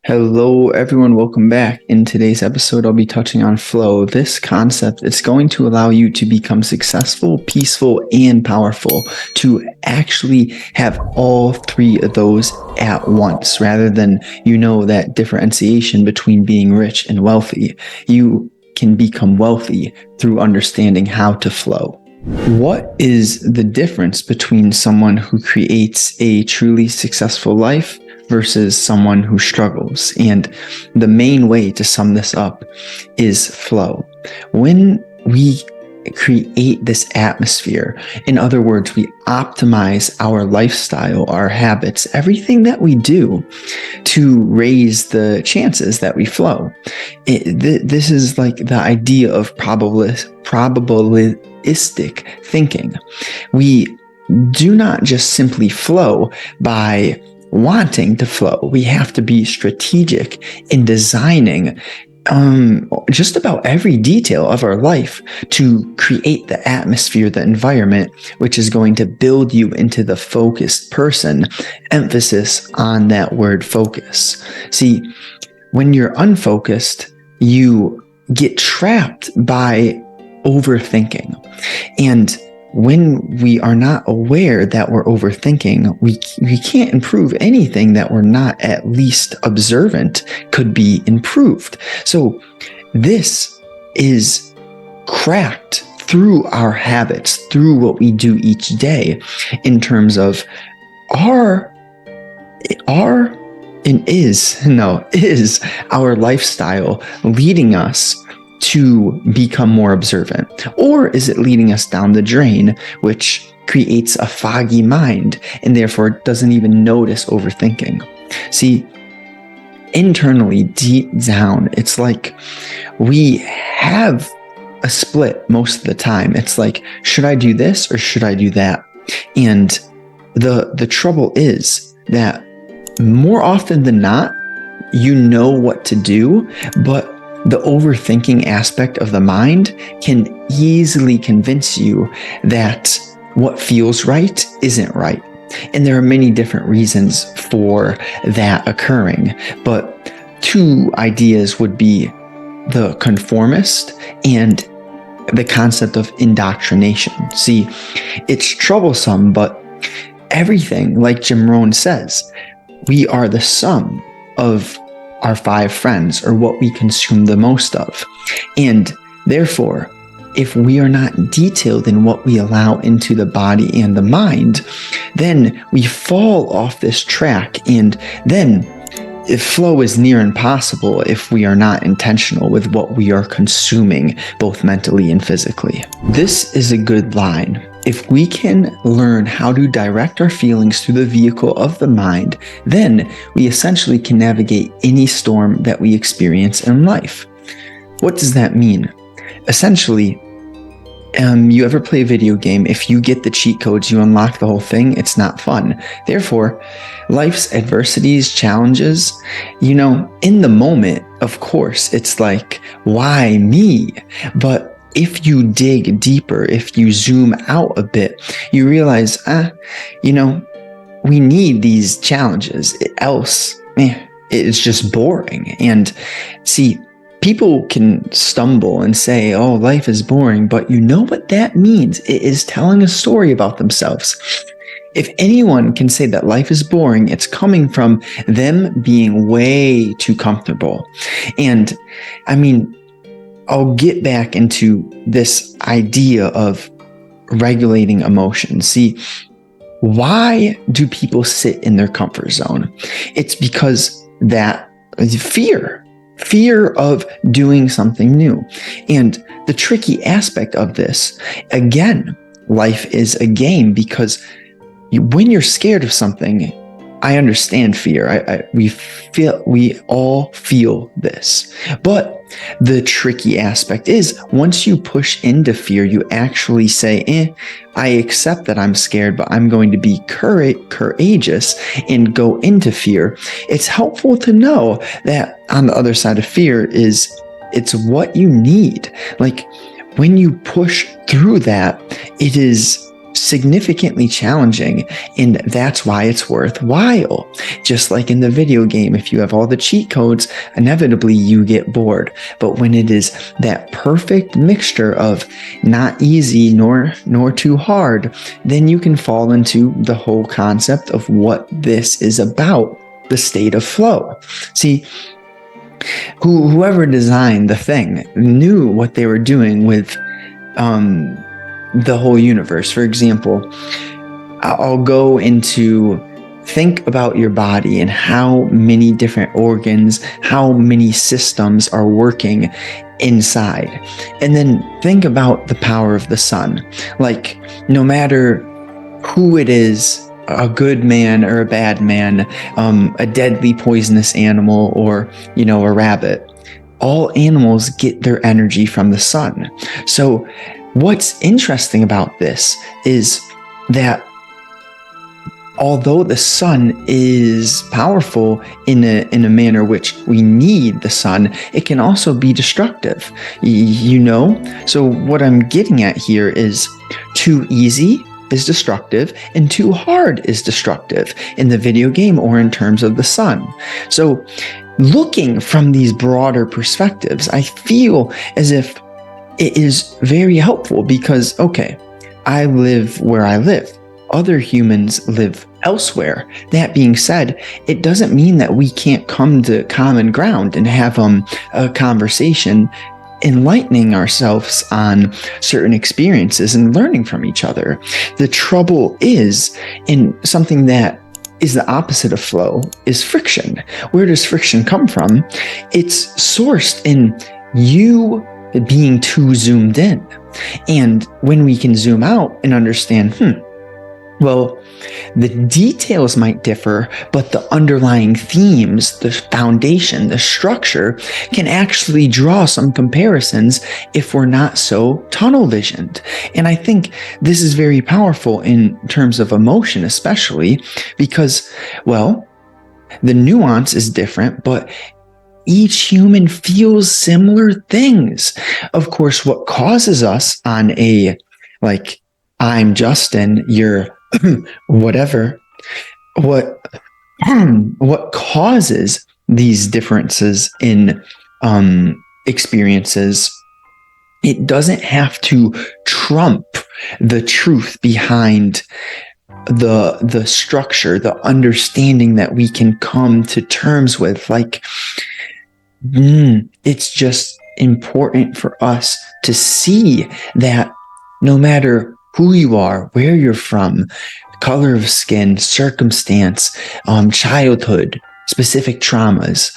Hello, everyone. Welcome back. In today's episode, I'll be touching on flow. This concept is going to allow you to become successful, peaceful, and powerful, to actually have all three of those at once, rather than, that differentiation between being rich and wealthy. You can become wealthy through understanding how to flow. What is the difference between someone who creates a truly successful life versus someone who struggles? And the main way to sum this up is flow. When we create this atmosphere, in other words, we optimize our lifestyle, our habits, everything that we do to raise the chances that we flow. This is like the idea of probabilistic thinking. We do not just simply flow by wanting to flow. We have to be strategic in designing just about every detail of our life to create the atmosphere, the environment, which is going to build you into the focused person. Emphasis on that word focus. See, when you're unfocused, you get trapped by overthinking. And when we are not aware that we're overthinking, we can't improve anything that we're not at least observant could be improved. So this is cracked through our habits, through what we do each day, in terms of is our lifestyle leading us to become more observant? Or is it leading us down the drain, which creates a foggy mind and therefore doesn't even notice overthinking? See, internally, deep down, it's like we have a split most of the time. It's like, should I do this or should I do that? And the trouble is that more often than not, you know what to do, but the overthinking aspect of the mind can easily convince you that what feels right isn't right. And there are many different reasons for that occurring. But two ideas would be the conformist and the concept of indoctrination. See, it's troublesome, but everything, like Jim Rohn says, we are the sum of our five friends, or what we consume the most of. And therefore, if we are not detailed in what we allow into the body and the mind, then we fall off this track, and then flow is near impossible if we are not intentional with what we are consuming, both mentally and physically. This is a good line. If we can learn how to direct our feelings through the vehicle of the mind, then we essentially can navigate any storm that we experience in life. What does that mean? Essentially, you ever play a video game? If you get the cheat codes, you unlock the whole thing. It's not fun. Therefore, life's adversities, challenges, in the moment, of course, it's like, why me? But if you dig deeper, if you zoom out a bit, you realize, we need these challenges. Else, it's just boring. And see, people can stumble and say, oh, life is boring, but you know what that means? It is telling a story about themselves. If anyone can say that life is boring, it's coming from them being way too comfortable. And I'll get back into this idea of regulating emotions. See, why do people sit in their comfort zone? It's because that fear of doing something new. And the tricky aspect of this, again, life is a game, because when you're scared of something, I understand fear. We all feel this. But the tricky aspect is, once you push into fear, you actually say, I accept that I'm scared, but I'm going to be courageous and go into fear. It's helpful to know that on the other side of fear it's what you need. Like, when you push through that, it is significantly challenging, and that's why it's worthwhile. Just like in the video game, if you have all the cheat codes, inevitably you get bored. But when it is that perfect mixture of not easy nor too hard, then you can fall into the whole concept of what this is about, the state of flow. See, whoever designed the thing knew what they were doing with the whole universe. For example, I'll go into think about your body and how many different organs, how many systems are working inside. And then think about the power of the sun. Like, no matter who it is, a good man or a bad man, a deadly poisonous animal, or, a rabbit, all animals get their energy from the sun. So what's interesting about this is that although the sun is powerful in a manner which we need the sun, it can also be destructive, So what I'm getting at here is too easy is destructive and too hard is destructive in the video game or in terms of the sun. So looking from these broader perspectives, I feel as if it is very helpful because, okay, I live where I live. Other humans live elsewhere. That being said, it doesn't mean that we can't come to common ground and have a conversation, enlightening ourselves on certain experiences and learning from each other. The trouble is, in something that is the opposite of flow, is friction. Where does friction come from? It's sourced in you being too zoomed in. And when we can zoom out and understand, well, the details might differ, but the underlying themes, the foundation, the structure can actually draw some comparisons if we're not so tunnel visioned. And I think this is very powerful in terms of emotion, especially because, well, the nuance is different, but each human feels similar things. Of course, what causes us on a, like, I'm Justin, you're whatever, what causes these differences in experiences, it doesn't have to trump the truth behind the structure, the understanding that we can come to terms with. Like, it's just important for us to see that no matter who you are, where you're from, color of skin, circumstance, childhood, specific traumas,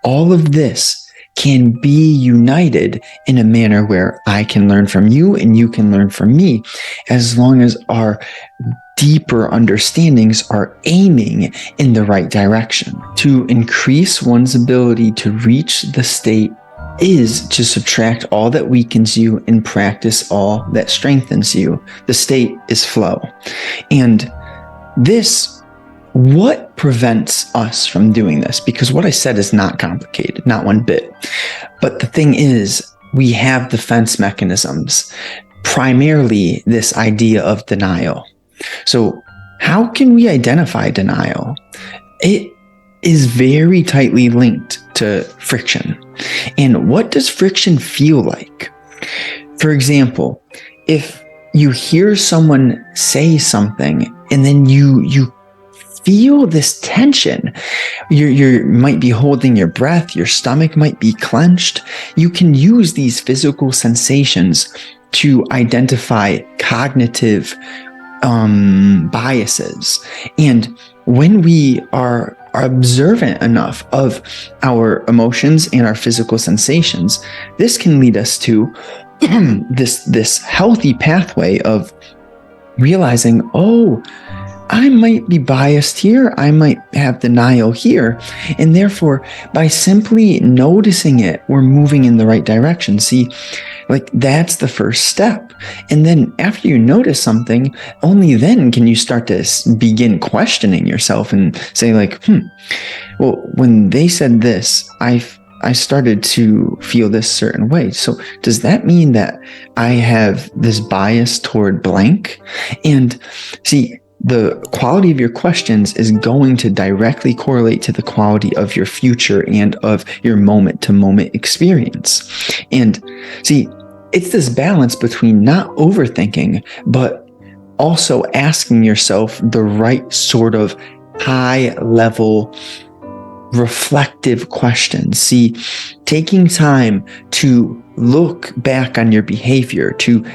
all of this can be united in a manner where I can learn from you and you can learn from me, as long as our deeper understandings are aiming in the right direction. To increase one's ability to reach the state is to subtract all that weakens you and practice all that strengthens you. The state is flow. And this, what prevents us from doing this? Because what I said is not complicated, not one bit. But the thing is, we have defense mechanisms, primarily this idea of denial. So how can we identify denial? It is very tightly linked to friction. And what does friction feel like? For example, if you hear someone say something and then you feel this tension, you might be holding your breath, your stomach might be clenched, you can use these physical sensations to identify cognitive biases. And when we are observant enough of our emotions and our physical sensations, this can lead us to this healthy pathway of realizing, oh, I might be biased here, I might have denial here, and therefore by simply noticing it, we're moving in the right direction. See, like, that's the first step. And then after you notice something, only then can you start to begin questioning yourself and say, like, well, when they said this, I I started to feel this certain way. So does that mean that I have this bias toward blank? And see, the quality of your questions is going to directly correlate to the quality of your future and of your moment-to-moment experience. And see, it's this balance between not overthinking, but also asking yourself the right sort of high-level reflective questions. See, taking time to look back on your behavior, to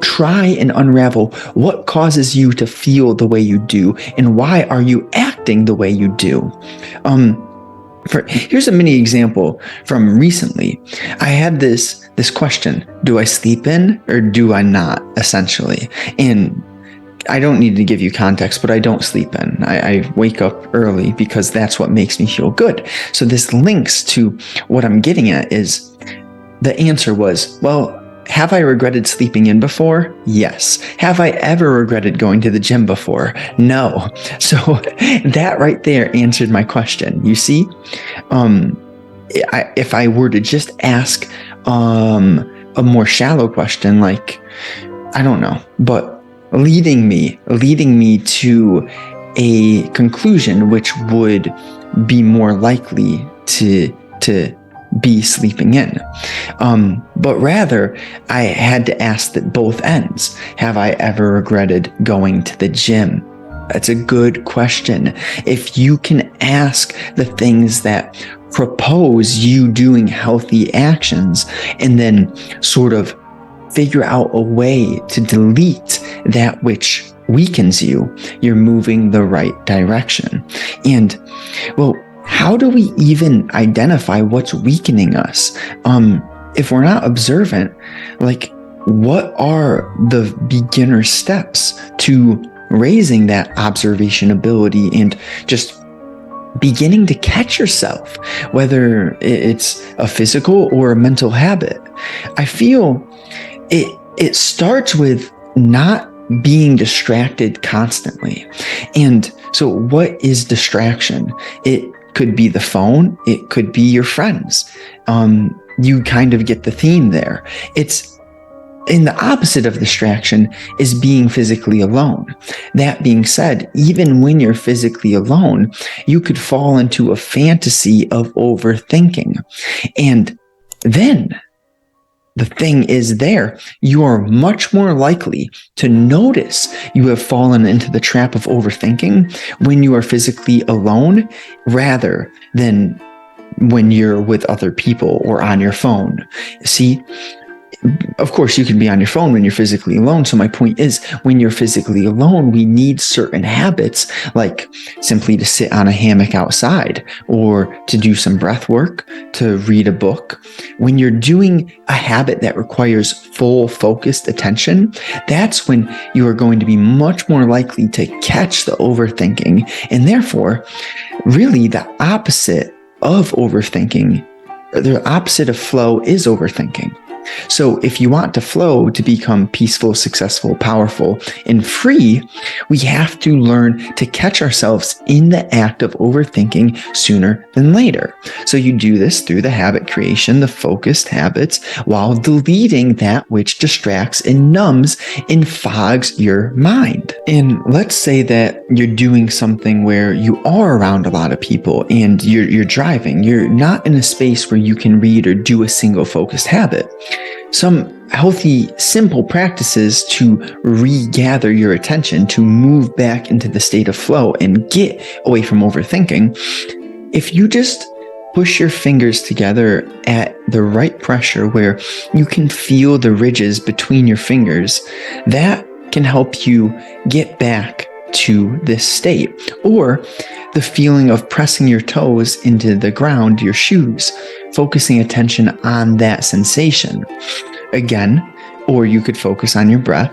try and unravel what causes you to feel the way you do and why are you acting the way you do. Here's a mini example from recently. I had this question: do I sleep in or do I not, essentially? And I don't need to give you context, but I don't sleep in. I wake up early because that's what makes me feel good. So this links to what I'm getting at is the answer was, well, have I regretted sleeping in before? Yes. Have I ever regretted going to the gym before? No. So that right there answered my question. You see, if I were to just ask a more shallow question, like, I don't know, but leading me to a conclusion which would be more likely to be sleeping in. But rather, I had to ask that both ends. Have I ever regretted going to the gym? That's a good question. If you can ask the things that propose you doing healthy actions and then sort of figure out a way to delete that which weakens you, you're moving the right direction. And well, how do we even identify what's weakening us? If we're not observant, like, what are the beginner steps to raising that observation ability and just beginning to catch yourself, whether it's a physical or a mental habit? I feel it starts with not being distracted constantly. And so what is distraction? It could be the phone. It could be your friends. You kind of get the theme there. And the opposite of distraction is being physically alone. That being said, even when you're physically alone, you could fall into a fantasy of overthinking. And then the thing is there, you are much more likely to notice you have fallen into the trap of overthinking when you are physically alone rather than when you're with other people or on your phone. See, of course, you can be on your phone when you're physically alone. So my point is, when you're physically alone, we need certain habits, like simply to sit on a hammock outside or to do some breath work, to read a book. When you're doing a habit that requires full focused attention, that's when you are going to be much more likely to catch the overthinking. And therefore, really the opposite of overthinking, the opposite of flow is overthinking. So if you want to flow to become peaceful, successful, powerful, and free, we have to learn to catch ourselves in the act of overthinking sooner than later. So you do this through the habit creation, the focused habits, while deleting that which distracts and numbs and fogs your mind. And let's say that you're doing something where you are around a lot of people and you're driving. You're not in a space where you can read or do a single focused habit. Some healthy, simple practices to regather your attention, to move back into the state of flow and get away from overthinking. If you just push your fingers together at the right pressure where you can feel the ridges between your fingers, that can help you get back to this state. Or the feeling of pressing your toes into the ground, your shoes, focusing attention on that sensation. Again, or you could focus on your breath.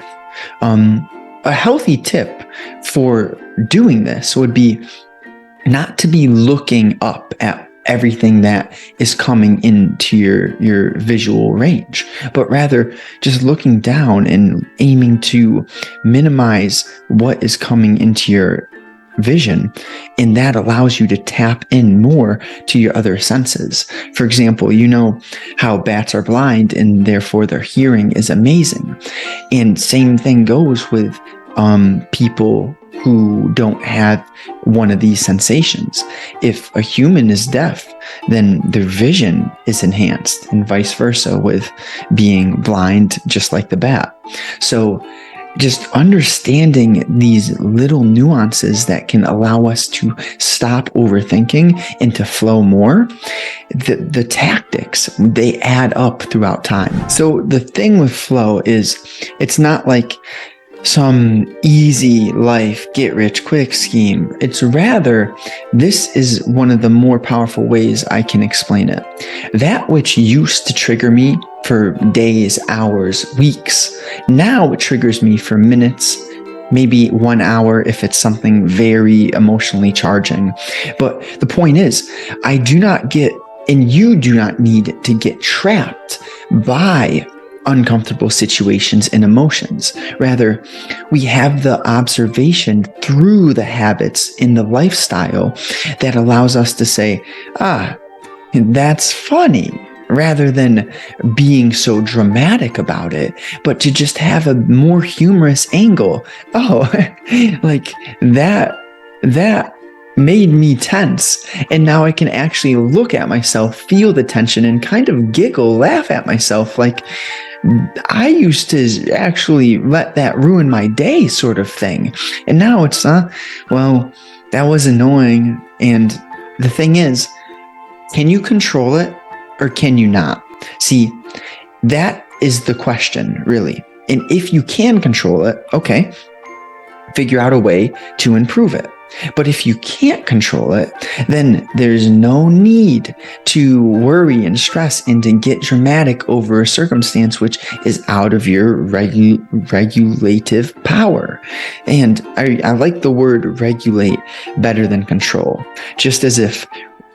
A healthy tip for doing this would be not to be looking up at everything that is coming into your visual range, but rather just looking down and aiming to minimize what is coming into your vision, and that allows you to tap in more to your other senses. For example, you know how bats are blind and therefore their hearing is amazing. And same thing goes with people who don't have one of these sensations. If a human is deaf, then their vision is enhanced, and vice versa with being blind, just like the bat. So just understanding these little nuances that can allow us to stop overthinking and to flow more, the tactics, they add up throughout time. So the thing with flow is it's not like some easy life, get rich quick scheme. It's rather, this is one of the more powerful ways I can explain it. That which used to trigger me for days, hours, weeks, now it triggers me for minutes, maybe 1 hour if it's something very emotionally charging. But the point is, I do not get, and you do not need to get trapped by uncomfortable situations and emotions. Rather, we have the observation through the habits in the lifestyle that allows us to say, that's funny, rather than being so dramatic about it, but to just have a more humorous angle. Oh, like that made me tense. And now I can actually look at myself, feel the tension, and kind of giggle, laugh at myself like, I used to actually let that ruin my day, sort of thing. And now it's, well, that was annoying. And the thing is, can you control it or can you not? See, that is the question, really. And if you can control it, okay, figure out a way to improve it. But if you can't control it, then there's no need to worry and stress and to get dramatic over a circumstance which is out of your regulative power. And I like the word regulate better than control, just as if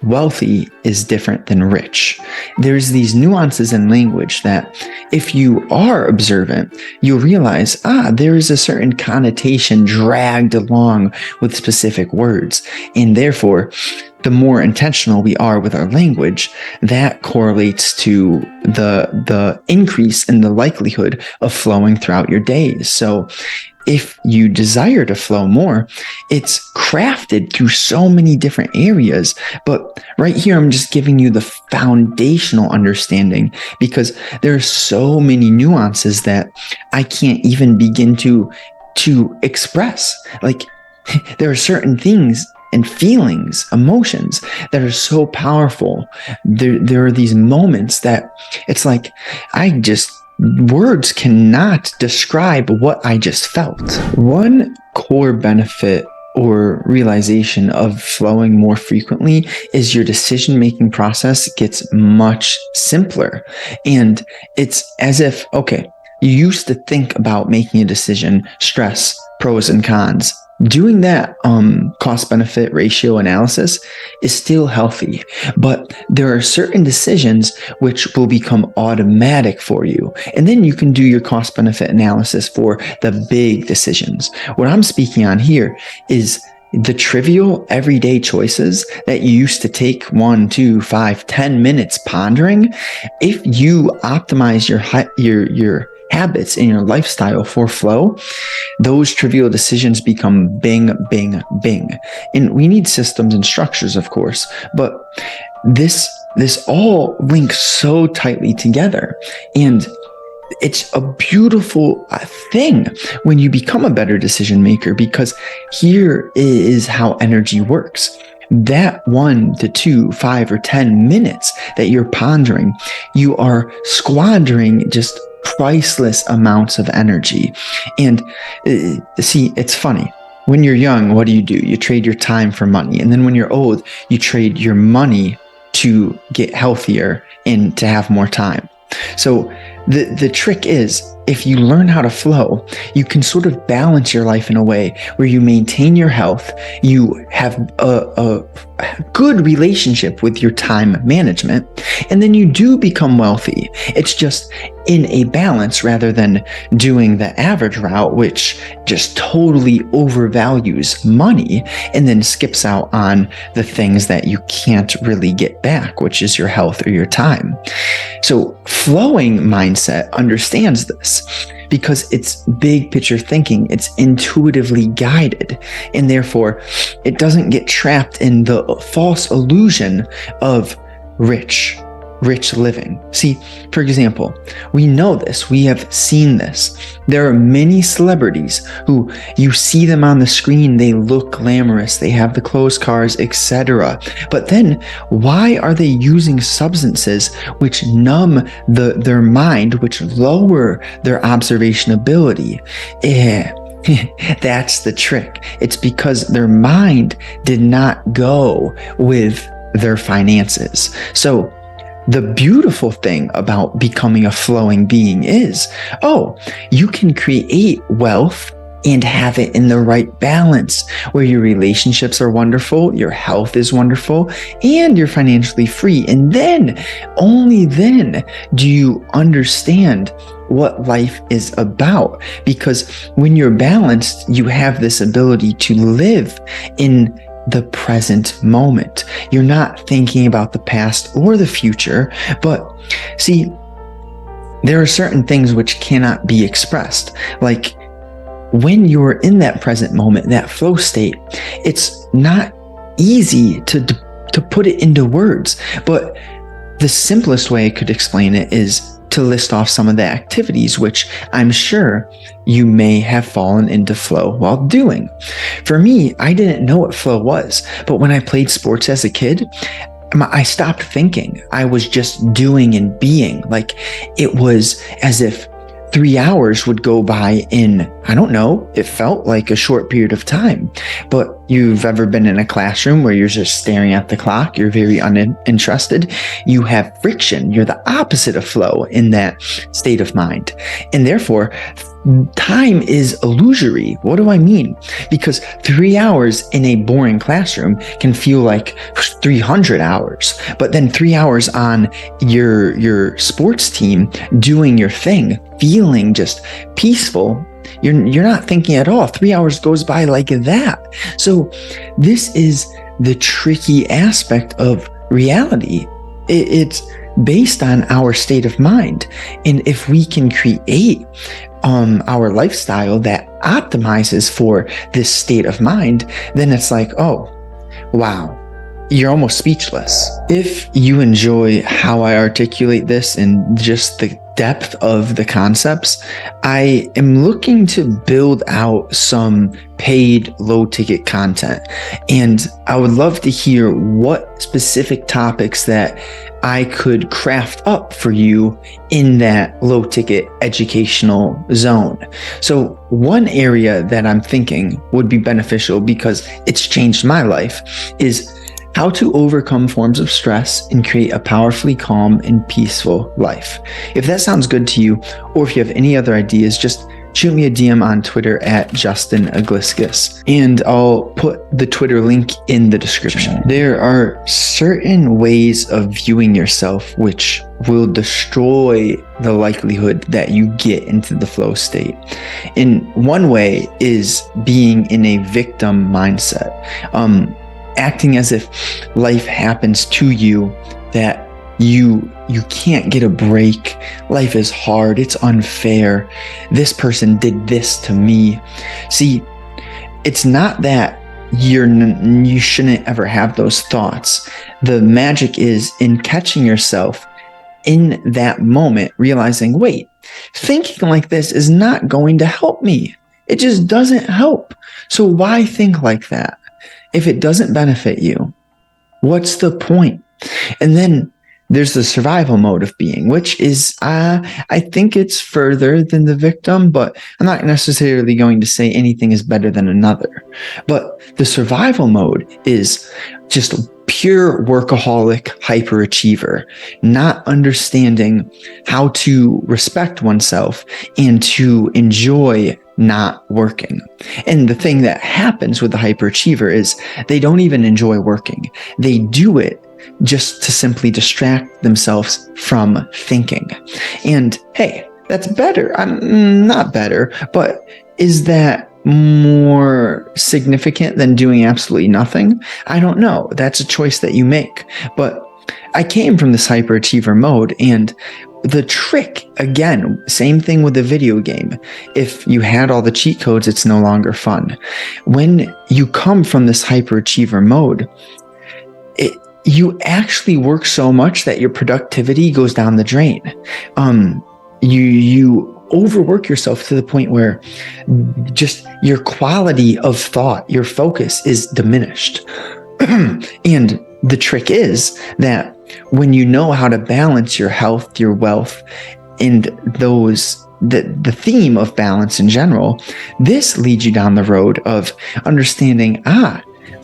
wealthy is different than rich. There's these nuances in language that if you are observant, you'll realize, there is a certain connotation dragged along with specific words. And therefore, the more intentional we are with our language, that correlates to the increase in the likelihood of flowing throughout your days. So if you desire to flow more, it's crafted through so many different areas. But right here, I'm just giving you the foundational understanding because there are so many nuances that I can't even begin to express. Like, there are certain things and feelings, emotions that are so powerful. There are these moments that it's like, words cannot describe what I just felt. One core benefit or realization of flowing more frequently is your decision-making process gets much simpler. And it's as if, okay, you used to think about making a decision, stress, pros and cons. Doing that cost-benefit ratio analysis is still healthy, but there are certain decisions which will become automatic for you. And then you can do your cost-benefit analysis for the big decisions. What I'm speaking on here is the trivial everyday choices that you used to take 1, 2, 5, 10 minutes pondering. If you optimize your habits in your lifestyle for flow, those trivial decisions become bing, bing, bing. And we need systems and structures, of course, but this all links so tightly together. And it's a beautiful thing when you become a better decision maker, because here is how energy works. That 1 to 2, 5, or 10 minutes that you're pondering, you are squandering just priceless amounts of energy. And see, it's funny. When you're young, what do? You trade your time for money. And then when you're old, you trade your money to get healthier and to have more time. So the trick is if you learn how to flow, you can sort of balance your life in a way where you maintain your health, you have a good relationship with your time management, and then you do become wealthy. It's just in a balance rather than doing the average route, which just totally overvalues money and then skips out on the things that you can't really get back, which is your health or your time. So flowing mindset understands this because it's big picture thinking, it's intuitively guided, and therefore it doesn't get trapped in the false illusion of rich living. See, for example, we know this, we have seen this. There are many celebrities who you see them on the screen, they look glamorous, they have the clothes, cars, etc. But then why are they using substances which numb their mind, which lower their observation ability? That's the trick. It's because their mind did not go with their finances. So the beautiful thing about becoming a flowing being is, you can create wealth and have it in the right balance where your relationships are wonderful, your health is wonderful, and you're financially free. And then, only then, do you understand what life is about. Because when you're balanced, you have this ability to live in the present moment. You're not thinking about the past or the future, but see, there are certain things which cannot be expressed. Like when you're in that present moment, that flow state, it's not easy to put it into words, but the simplest way I could explain it is to list off some of the activities which I'm sure you may have fallen into flow while doing. For me, I didn't know what flow was, but when I played sports as a kid, I stopped thinking. I was just doing and being. Like it was as if 3 hours would go by in, I don't know, it felt like a short period of time. But you've ever been in a classroom where you're just staring at the clock, you're very uninterested, you have friction, you're the opposite of flow in that state of mind. And therefore, time is illusory. What do I mean? Because 3 hours in a boring classroom can feel like 300 hours, but then 3 hours on your sports team doing your thing, feeling just peaceful, you're not thinking at all. 3 hours goes by like that. So this is the tricky aspect of reality. It's based on our state of mind. And if we can create our lifestyle that optimizes for this state of mind, then it's like, oh, wow, you're almost speechless. If you enjoy how I articulate this and just the depth of the concepts, I am looking to build out some paid low ticket content. And I would love to hear what specific topics that I could craft up for you in that low ticket educational zone. So one area that I'm thinking would be beneficial because it's changed my life is how to overcome forms of stress and create a powerfully calm and peaceful life. If that sounds good to you, or if you have any other ideas, just shoot me a DM on Twitter at Justin Egliskis, and I'll put the Twitter link in the description. There are certain ways of viewing yourself which will destroy the likelihood that you get into the flow state. And one way is being in a victim mindset, acting as if life happens to you, that you can't get a break. Life is hard. It's unfair. This person did this to me. See, it's not that you shouldn't ever have those thoughts. The magic is in catching yourself in that moment, realizing, wait, thinking like this is not going to help me. It just doesn't help. So why think like that? If it doesn't benefit you, what's the point? And then there's the survival mode of being, which is, I think it's further than the victim, but I'm not necessarily going to say anything is better than another. But the survival mode is just pure workaholic hyperachiever, not understanding how to respect oneself and to enjoy not working. And the thing that happens with the hyperachiever is they don't even enjoy working. They do it just to simply distract themselves from thinking. And hey, that's better. Not better, but is that more significant than doing absolutely nothing? I don't know. That's a choice that you make. But I came from this hyperachiever mode, and the trick, again, same thing with the video game. If you had all the cheat codes, it's no longer fun. When you come from this hyperachiever mode, you actually work so much that your productivity goes down the drain. You overwork yourself to the point where just your quality of thought, your focus is diminished. And the trick is that when you know how to balance your health, your wealth, and the theme of balance in general, this leads you down the road of understanding,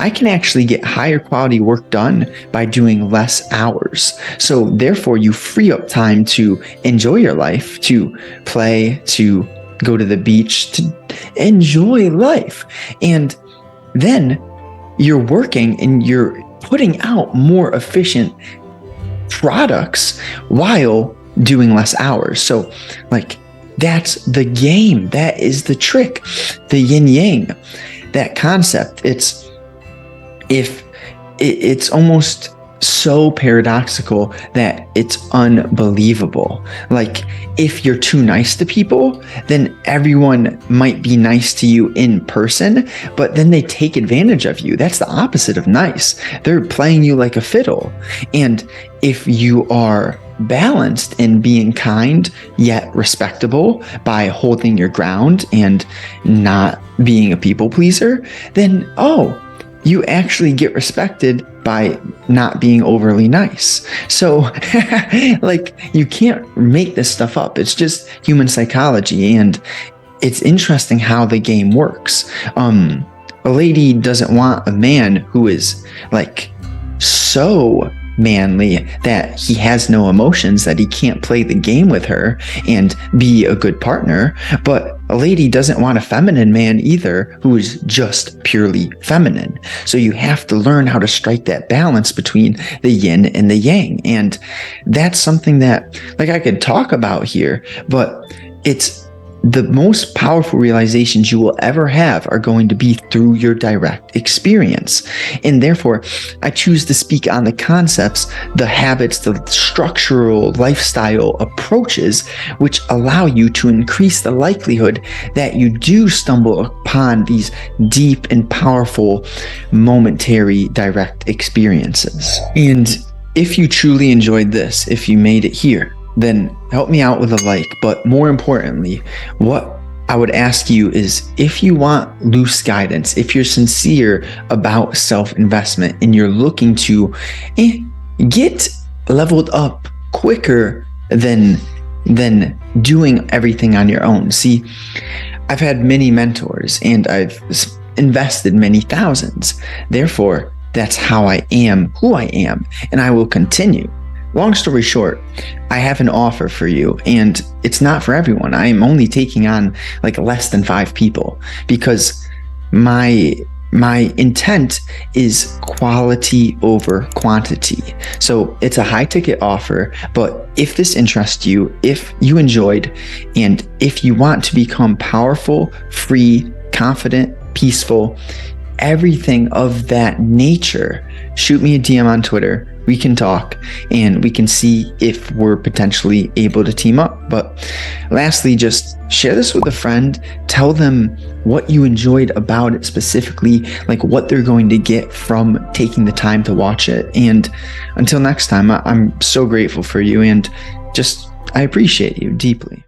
I can actually get higher quality work done by doing less hours. So therefore, you free up time to enjoy your life, to play, to go to the beach, to enjoy life. And then you're working and you're putting out more efficient products while doing less hours. So that's the game. That is the trick. The yin yang, that concept. It's almost so paradoxical that it's unbelievable. If you're too nice to people, then everyone might be nice to you in person, but then they take advantage of you. That's the opposite of nice. They're playing you like a fiddle. And if you are balanced in being kind yet respectable by holding your ground and not being a people pleaser, then you actually get respected by not being overly nice. So you can't make this stuff up. It's just human psychology. And it's interesting how the game works. A lady doesn't want a man who is so manly that he has no emotions, that he can't play the game with her and be a good partner. But a lady doesn't want a feminine man either, who is just purely feminine. So you have to learn how to strike that balance between the yin and the yang. And that's something that I could talk about here, but it's the most powerful realizations you will ever have are going to be through your direct experience. And therefore, I choose to speak on the concepts, the habits, the structural lifestyle approaches, which allow you to increase the likelihood that you do stumble upon these deep and powerful momentary direct experiences. And if you truly enjoyed this, if you made it here, then help me out with a like. But more importantly, what I would ask you is, if you want loose guidance, if you're sincere about self-investment and you're looking to get leveled up quicker than doing everything on your own. See, I've had many mentors and I've invested many thousands. Therefore, that's how I am who I am, and I will continue. Long story short, I have an offer for you, and it's not for everyone. I am only taking on less than 5 people because my intent is quality over quantity. So it's a high ticket offer, but if this interests you, if you enjoyed, and if you want to become powerful, free, confident, peaceful, everything of that nature, shoot me a DM on Twitter. We can talk and we can see if we're potentially able to team up. But lastly, just share this with a friend. Tell them what you enjoyed about it specifically, what they're going to get from taking the time to watch it. And until next time, I'm so grateful for you, and I appreciate you deeply.